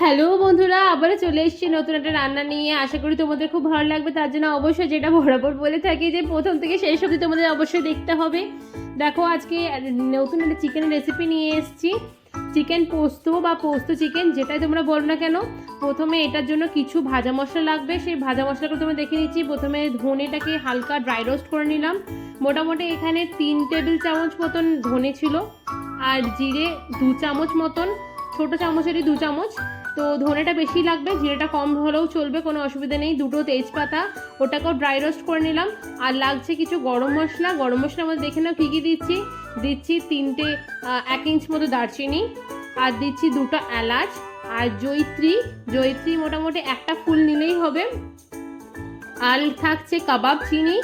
Hello বন্ধুরা, আবারও চলে এসেছি নতুন একটা রান্না নিয়ে। আশা করি তোমাদের খুব ভালো লাগবে। তার জন্য অবশ্যই যেটা বরাবর বলে থাকি যে প্রথম থেকে শেষ অবধি তোমাদের অবশ্যই দেখতে হবে। দেখো, আজকে নতুন একটা চিকেনের রেসিপি নিয়ে এসেছি। চিকেন পোস্ত বা পোস্ত চিকেন, যেটাই তোমরা বলো না কেন। প্রথমে এটার জন্য কিছু ভাজা মশলা লাগবে। সেই ভাজা মশলাগুলো তোমরা দেখে নিচ্ছি। প্রথমে ধনেটাকে হালকা ড্রাই রোস্ট করে নিলাম। মোটামুটি এখানে 3 টেবিল চামচ মতন ধনে ছিল, আর জিরে 2 চামচ মতন, ছোটো চামচেরই 2 চামচ। তো ধনেটা বেশি লাগবে, জিরেটা কম হলেও চলবে, কোনো অসুবিধা নেই। 2টো তেজপাতা, ওটাকেও ড্রাই রোস্ট করে নিলাম। আর লাগছে কিছু গরম মশলা। গরম মশলার মধ্যে দেখে নাও কী কী দিচ্ছি। 1 ইঞ্চ মতো দারচিনি, আর দিচ্ছি 2টো এলাচ, আর জয়িত্রী মোটামুটি একটা ফুল নিলেই হবে। আর থাকছে কাবাব চিনি।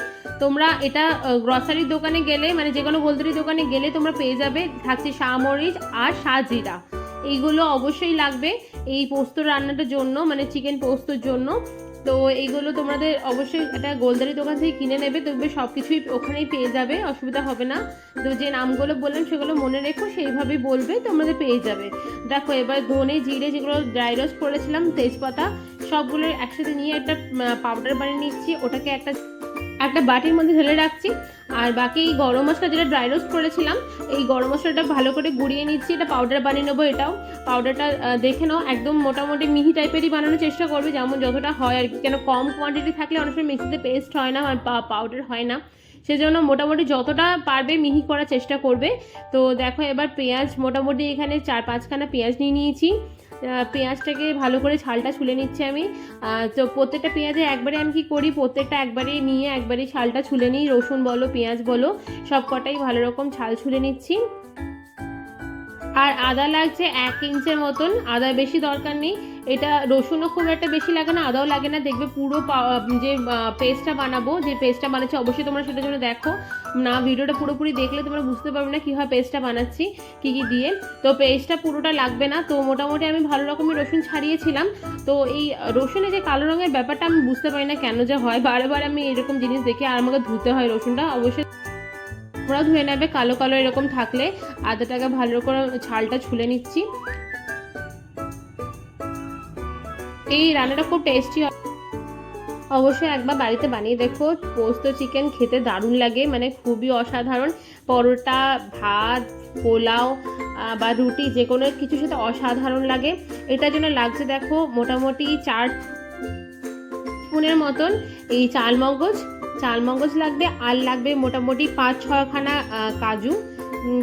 তোমরা এটা গ্রসারির দোকানে গেলে, মানে যে কোনো গোলদারির দোকানে গেলে তোমরা পেয়ে যাবে। থাকছে শাহমরিচ আর শাহজিরা, এইগুলো অবশ্যই লাগবে এই পোস্ত রান্নাটার জন্য, মানে চিকেন পোস্তর জন্য। তো এইগুলো তোমাদের অবশ্যই একটা গোলদারি দোকান থেকে কিনে নেবে, দেখবে সব কিছুই ওখানেই পেয়ে যাবে, অসুবিধা হবে না। তো যে নামগুলো বললাম সেগুলো মনে রেখো, সেইভাবেই বলবে, তোমাদের পেয়ে যাবে। দেখো, এবার ধনে জিরে যেগুলো ড্রাই রোস্ট করেছিলাম, তেজপাতা, সবগুলো একসাথে নিয়ে একটা পাউডার বানিয়ে নিচ্ছি। ওটাকে একটা বাটির মধ্যে ঢেলে রাখছি। আর বাকি গরম মশলা যেটা ড্রাই রোস্ট করেছিলাম, এই গরম মশলাটা ভালো করে গুঁড়িয়ে নিচ্ছি। এটা পাউডার বানিয়ে নেবো। এটাও পাউডারটা দেখে নাও, একদম মোটামুটি মিহি টাইপেরই বানানোর চেষ্টা করবে, যেমন যতটা হয় আর কি। কেন কম কোয়ান্টিটি থাকলে অনেক সময় মিক্সিতে পেস্ট হয় না, আর পাউডার হয় না। সেজন্য মোটামুটি যতটা পারবে মিহি করার চেষ্টা করবে। তো দেখো, এবার পেঁয়াজ মোটামুটি এখানে 4-5খানা পেঁয়াজ নিয়ে নিয়েছি। পেঁয়াজটাকে ভালো করে ছালটা ছুলে নিচ্ছি আমি। তো প্রত্যেকটা পেঁয়াজে একবারে আমি কী করি, প্রত্যেকটা একবারে নিয়ে একবারে ছালটা ছুলে নিই। রসুন বলো, পেঁয়াজ বলো, সব কটাই ভালো রকম ছাল ছুলে নিচ্ছি। আর আদা লাগছে 1 ইঞ্চের মতন। আদা বেশি দরকার নেই, এটা রসুনও খুব একটা বেশি লাগে না, আদাও লাগে না। দেখবে পুরো যে পেস্টটা বানাবো, যে পেস্টটা বানাচ্ছি, অবশ্যই তোমরা সেটার জন্য দেখো না। ভিডিওটা পুরোপুরি দেখলে তোমরা বুঝতে পারবে না কীভাবে পেস্টটা বানাচ্ছি, কী কী দিয়ে। তো পেস্টটা পুরোটা লাগবে না। তো মোটামুটি আমি ভালো রকমের রসুন ছাড়িয়েছিলাম। তো এই রসুনের যে কালো রঙের ব্যাপারটা আমি বুঝতে পারি না কেন যে হয়, বারবার আমি এরকম জিনিস দেখি। আর আমাকে ধুতে হয় রসুনটা, অবশ্যই তোমরা ধুয়ে নেবে কালো কালো এরকম থাকলে। আদাটাকে ভালো করে ছালটা ছুলে নিচ্ছি। এই রান্নাটা খুব টেস্টি হয়, অবশ্যই একবার বাড়িতে বানিয়ে দেখো। পোস্ত চিকেন খেতে দারুণ লাগে, মানে খুবই অসাধারণ। পরোটা, ভাত, পোলাও বা রুটি, যে কোনো কিছুর সাথে অসাধারণ লাগে। এটার জন্য লাগছে দেখো মোটামুটি 4 স্পুনের মতন এই চালমগজ লাগবে। আর লাগবে মোটামুটি 5-6খানা কাজু।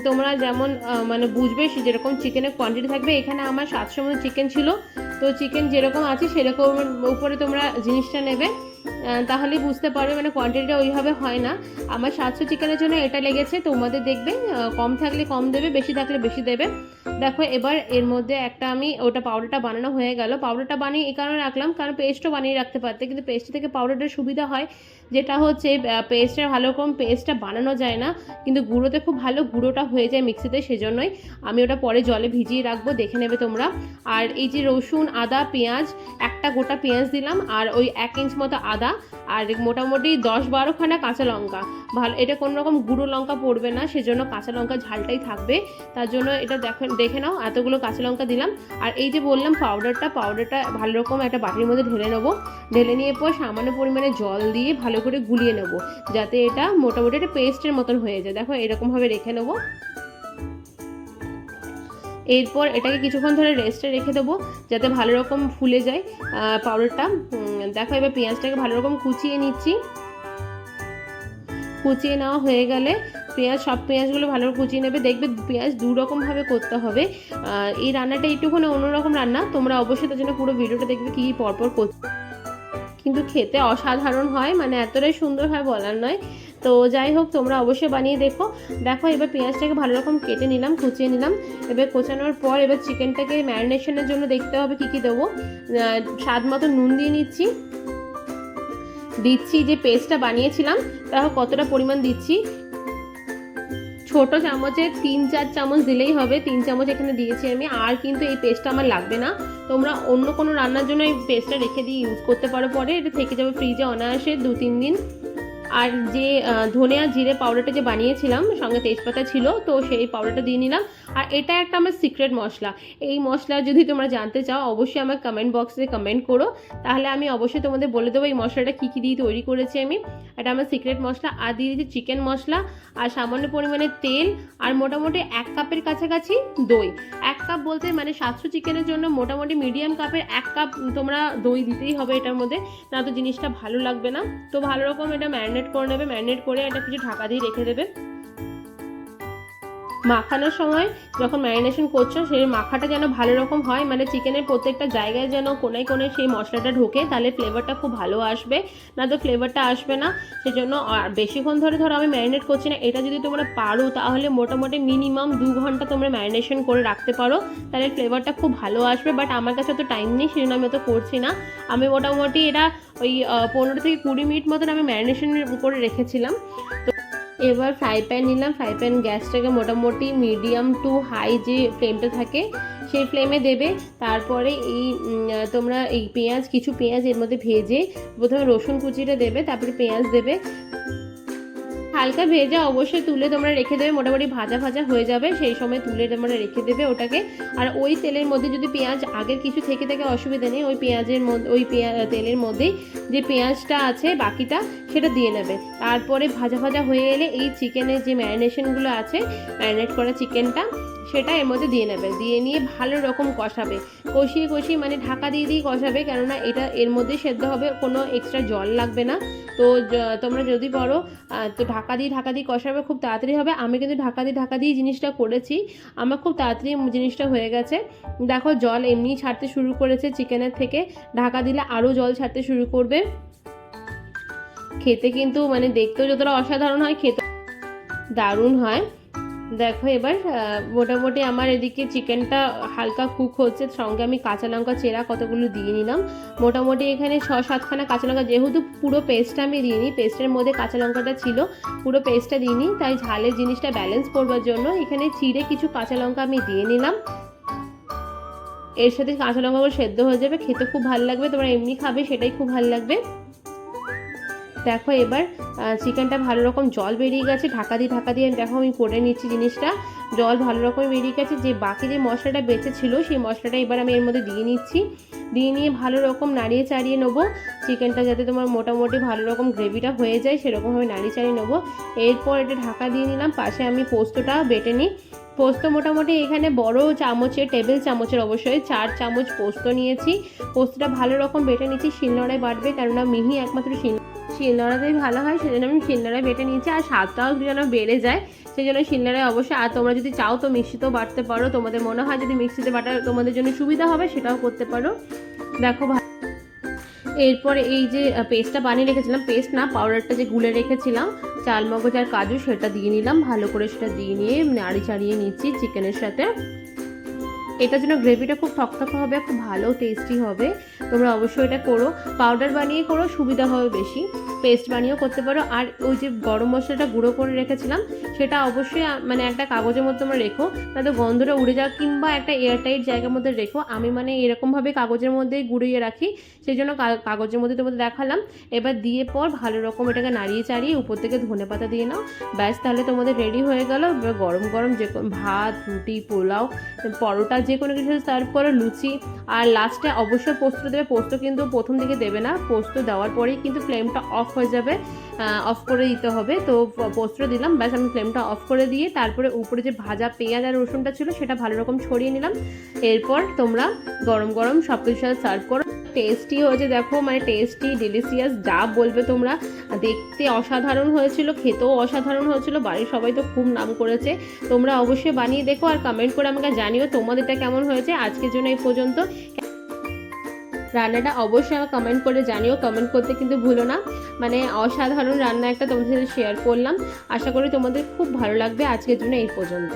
তোমরা যেমন মানে বুঝবে যেরকম চিকেনের কোয়ান্টিটি থাকবে। এখানে আমার 700 মতো চিকেন ছিল। তো চিকেন যেরকম আছে সেরকম উপরে তোমরা জিনিসটা নেবে, তাহলেই বুঝতে পারবে, মানে কোয়ান্টিটিটা ওইভাবে হয় না। আমার 700 চিকেনের জন্য এটা লেগেছে। তোমাদের দেখবে কম থাকলে কম দেবে, বেশি থাকলে বেশি দেবে। দেখো, এবার এর মধ্যে একটা আমি ওটা পাউডারটা বানানো হয়ে গেল। পাউডারটা বানিয়ে এই কারণে রাখলাম, কারণ পেস্টও বানিয়ে রাখতে পারতে, কিন্তু পেস্ট থেকে পাউডারটার সুবিধা হয় যেটা হচ্ছে পেস্টের ভালো রকম পেস্টটা বানানো যায় না, কিন্তু গুঁড়োতে খুব ভালো গুঁড়োটা হয়ে যায় মিক্সিতে। সেজন্যই আমি ওটা পরে জলে ভিজিয়ে রাখবো, দেখে নেবে তোমরা। আর এই যে রসুন, আদা, পেঁয়াজ, একটা গোটা পেঁয়াজ দিলাম, আর ওই 1 ইঞ্চ মতো আদা, আর মোটামুটি 10-12খানা কাঁচা লঙ্কা। ভালো, এটা কোনো রকম গুঁড়ো লঙ্কা পড়বে না, সেজন্য কাঁচা লঙ্কা ঝালটাই থাকবে। তার জন্য এটা দেখে নাও, এতগুলো কাঁচা লঙ্কা দিলাম। আর এই যে বললাম পাউডারটা ভালো রকম একটা বাটির মধ্যে ঢেলে নেবো। ঢেলে নিয়ে পর সামান্য পরিমাণে জল দিয়ে ভালো করে গুলিয়ে নেবো, যাতে এটা মোটামুটি একটা পেস্টের মতন হয়ে যায়। দেখো, এরকমভাবে রেখে নেবো। এরপর এটাকে কিছুক্ষণ ধরে রেস্টে রেখে দেবো, যাতে ভালো রকম ফুলে যায় পাউডারটা। দেখো, এবার পেঁয়াজটাকে ভালো রকম কুচিয়ে নিচ্ছি। কুচিয়ে নেওয়া হয়ে গেলে সব পেঁয়াজগুলো ভালো করে কুচিয়ে নেবে। দেখবে পেঁয়াজ 2 রকমভাবে করতে হবে। এই রান্নাটা একটুখানি অন্যরকম রান্না, তোমরা অবশ্যই তার জন্য পুরো ভিডিওটা দেখবে কী পরপর করতে, কিন্তু খেতে অসাধারণ হয়, মানে এতটাই সুন্দর হয় বলার নয়। তো যাই হোক, তোমরা অবশ্যই বানিয়ে দেখো। দেখো, এবার পেঁয়াজটাকে ভালো রকম কেটে নিলাম, কুচিয়ে নিলাম। এবার কোচানোর পর এবার চিকেনটাকে ম্যারিনেশনের জন্য দেখতে হবে কী কী দেবো। স্বাদ মতো নুন দিয়ে দিচ্ছি যে পেস্টটা বানিয়েছিলাম, দেখো কতটা পরিমাণ দিচ্ছি। ছোটো চামচে 3-4 চামচ দিলেই হবে। 3 চামচ এখানে দিয়েছি আমি। আর কিন্তু এই পেস্টটা আমার লাগবে না, তোমরা অন্য কোনো রান্নার জন্য এই পেস্টটা রেখে দিয়ে ইউজ করতে পারো। পরে এটা থেকে যাবে ফ্রিজে অনায়াসে 2-3 দিন। আর যে ধনে আর জিরে পাউডারটা যে বানিয়েছিলাম, সঙ্গে তেজপাতা ছিল, তো সেই পাউডারটা দিয়ে নিলাম। আর এটা একটা আমার সিক্রেট মশলা। এই মশলা যদি তোমরা জানতে চাও অবশ্যই আমার কমেন্ট বক্সে কমেন্ট করো, তাহলে আমি অবশ্যই তোমাদের বলে দেবো এই মশলাটা কী কী দিয়ে তৈরি করেছি আমি। এটা আমার সিক্রেট মশলা। আর দিয়ে দিয়েছি চিকেন মশলা, আর সামান্য পরিমাণে তেল, আর মোটামুটি 1 কাপের কাছাকাছি দই। 1 কাপ বলতে মানে 700 চিকেনের জন্য মোটামুটি মিডিয়াম কাপের 1 কাপ তোমরা দই দিতেই হবে এটার মধ্যে, না তো জিনিসটা ভালো লাগবে না। তো ভালো রকম এটা ম্যারিনেট করে নেবে, ম্যারিনেট করে এটা কিছু ঢাকা দিয়ে রেখে দেবে। মাখানোর সময় যখন ম্যারিনেশন করছো সেই মাখাটা যেন ভালো রকম হয়, মানে চিকেনের প্রত্যেকটা জায়গায় যেন কোনায় কোনায় সেই মশলাটা ঢোকে, তাহলে ফ্লেভারটা খুব ভালো আসবে, না তো ফ্লেভারটা আসবে না। সেজন্য বেশিক্ষণ ধরে ধরো আমি ম্যারিনেট করছি না, এটা যদি তোমরা পারো তাহলে মোটামুটি মিনিমাম 2 ঘন্টা তোমরা ম্যারিনেশন করে রাখতে পারো, তাহলে ফ্লেভারটা খুব ভালো আসবে। বাট আমার কাছে অত টাইম নেই, সেজন্য আমি অত করছি না। আমি মোটামুটি এটা ওই 15 থেকে 20 মিনিট মতন আমি ম্যারিনেশন করে রেখেছিলাম। এবার ফ্রাই প্যান নিলাম, ফ্রাই প্যান গ্যাসটাকে মোটামুটি মিডিয়াম টু হাই যে ফ্লেমটা থাকে সেই ফ্লেমে দেবে। তারপরে এই তোমরা এই কিছু পেঁয়াজ এর মধ্যে ভেজে, প্রথমে রসুন কুচিটা দেবে, তারপরে পেঁয়াজ দেবে, হালকা ভেজে অবশ্যই তুলে তোমরা রেখে দেবে, মোটামুটি ভাজা ভাজা হয়ে যাবে সেই সময় তুলে তোমরা রেখে দেবে ওটাকে। আর ওই তেলের মধ্যে যদি পেঁয়াজ আগের কিছু থেকে থাকে অসুবিধা নেই, ওই পেঁয়াজের মধ্যে তেলের মধ্যেই যে পেঁয়াজটা আছে বাকিটা সেটা দিয়ে নেবে। তারপরে ভাজা ভাজা হয়ে এলে এই চিকেনের যে ম্যারিনেশনগুলো আছে, ম্যারিনেট করা চিকেনটা সেটা এর মধ্যে দিয়ে নেবে, দিয়ে নিয়ে ভালো রকম কষাবে, কষিয়ে কষিয়ে মানে ঢাকা দিয়ে দিয়ে কষাবে, কেননা এটা এর মধ্যেই সেদ্ধ হবে, কোনো এক্সট্রা জল লাগবে না। তো তোমরা যদি পারো তো ঢাকা দিয়ে কষাবে, খুব তাড়াতাড়ি হবে। আমি কিন্তু ঢাকা দিয়ে জিনিসটা করেছি, আমার খুব তাড়াতাড়ি জিনিসটা হয়ে গেছে। দেখো জল এমনি ছাড়তে শুরু করেছে চিকেনের থেকে, ঢাকা দিলে আরও জল ছাড়তে শুরু করবে। খেতে কিন্তু মানে দেখতেও যতটা অসাধারণ হয়, খেতে দারুণ হয়। দেখো এবার মোটামুটি আমার এদিকে চিকেনটা হালকা কুক হচ্ছে, সঙ্গে আমি কাঁচা লঙ্কা চেরা কতগুলো দিয়ে নিলাম। মোটামুটি এখানে 6-7খানা কাঁচা লঙ্কা, যেহেতু পুরো পেস্টটা আমি দিইনি, পেস্টের মধ্যে কাঁচা লঙ্কাটা ছিল, পুরো পেস্টটা দিইনি, তাই ঝালের জিনিসটা ব্যালেন্স করবার জন্য এখানে চিড়ে কিছু কাঁচা লঙ্কা আমি দিয়ে নিলাম। এর সাথে কাঁচা লঙ্কাগুলো সেদ্ধ হয়ে যাবে, খেতে খুব ভালো লাগবে, তোমরা এমনি খাবে সেটাই খুব ভালো লাগবে। দেখো এবার চিকেনটা ভালো রকম জল বেরিয়ে গেছে, ঢাকা দিয়ে দেখো আমি করে নিচ্ছি জিনিসটা, জল ভালো রকম বেরিয়ে গেছে। যে বাকি যে মশলাটা বেঁচে ছিল সেই মশলাটা এবার আমি এর মধ্যে দিয়ে নিচ্ছি, দিয়ে নিয়ে ভালো রকম নাড়িয়ে চাড়িয়ে নেবো চিকেনটা, যাতে তোমার মোটামুটি ভালো রকম গ্রেভিটা হয়ে যায় সেরকমভাবে নাড়িয়ে চাড়িয়ে নেবো। এরপর এটা ঢাকা দিয়ে নিলাম, পাশে আমি পোস্তটা বেটে নিই। পোস্ত মোটামুটি এখানে বড় চামচের, টেবিল চামচের অবশ্যই 4 চামচ পোস্ত নিয়েছি। পোস্তটা ভালো রকম বেটে নিচ্ছি, শিলনোড়ায় বাটবে, কেননা মিহি একমাত্র শিলনোড়াতেই ভালো হয়, সেজন্য আমি শিলনোড়ায় বেটে নিয়েছি। আর স্বাদটাও যেন বেড়ে যায় সেই জন্য শিলনোড়ায় অবশ্যই। আর তোমরা যদি চাও তো মিক্সিতেও বাটতে পারো, তোমাদের মনে হয় যদি মিক্সিতে বাটা তোমাদের জন্য সুবিধা হবে সেটাও করতে পারো। দেখো এরপরে এই যে পেস্টটা বানিয়ে রেখেছিলাম, পেস্ট না পাউডারটা যে গুলে রেখেছিলাম চালমগজ আর কাজু, সেটা দিয়ে নিলাম, ভালো করে সেটা দিয়ে নিয়ে নাড়ি চাড়িয়ে নিচ্ছি চিকেনের সাথে। এটার জন্য গ্রেভিটা খুব থকথকে হবে, খুব ভালো টেস্টি হবে। তোমরা অবশ্যই এটা করো, পাউডার বানিয়ে করো সুবিধা হবে বেশি, পেস্ট বানিয়েও করতে পারো। আর ওই যে গরম মশলাটা গুঁড়ো করে রেখেছিলাম সেটা অবশ্যই মানে একটা কাগজের মধ্যে তোমরা রেখো, তাতে গন্ধটা উড়ে যাও, কিংবা একটা এয়ারটাইট জায়গার মধ্যে রেখো। আমি মানে এরকমভাবে কাগজের মধ্যে গুঁড়িয়ে রাখি, সেই জন্য কাগজের মধ্যে তোমাদের দেখালাম। এবার দিয়ে পর ভালো রকম এটাকে নাড়িয়ে চাড়িয়ে উপর থেকে ধনেপাতা দিয়ে নাও, ব্যাস তাহলে তোমাদের রেডি হয়ে গেল। গরম গরম যে ভাত, রুটি, পোলাও, পরোটা যে কোনো কিছু সার্ভ করো, লুচি। আর লাস্টে অবশ্যই পোস্ত দেবে, পোস্ত কিন্তু প্রথম দিকে দেবে না, পোস্ত দেওয়ার পরেই কিন্তু ফ্লেমটা অফ হয়ে যাবে, অফ করে দিতে হবে। তো পোস্ত দিলাম, ব্যাস আমি ফ্লেমটা অফ করে দিয়ে তারপরে উপরে যে ভাজা পেঁয়াজ আর রসুনটা ছিল সেটা ভালো রকম ছড়িয়ে নিলাম। এরপর তোমরা গরম গরম সব কিছুর সাথে সার্ভ করো। টেস্টি হয়েছে দেখো, মানে টেস্টি ডিলিশিয়াস যা বলবে তোমরা। দেখতে অসাধারণ হয়েছিল, খেতেও অসাধারণ হয়েছিল, বাড়ির সবাই তো খুব নাম করেছে। তোমরা অবশ্যই বানিয়ে দেখো আর কমেন্ট করে আমাকে জানিও তোমাদেরটা কেমন হয়েছে। আজকের জন্য এই পর্যন্ত, রান্নাটা অবশ্যই আমার কমেন্ট করে জানিও, কমেন্ট করতে কিন্তু ভুলো না। মানে অসাধারণ রান্না একটা তোমাদের সাথে শেয়ার করলাম, আশা করি তোমাদের খুব ভালো লাগবে। আজকের জন্য এই পর্যন্ত।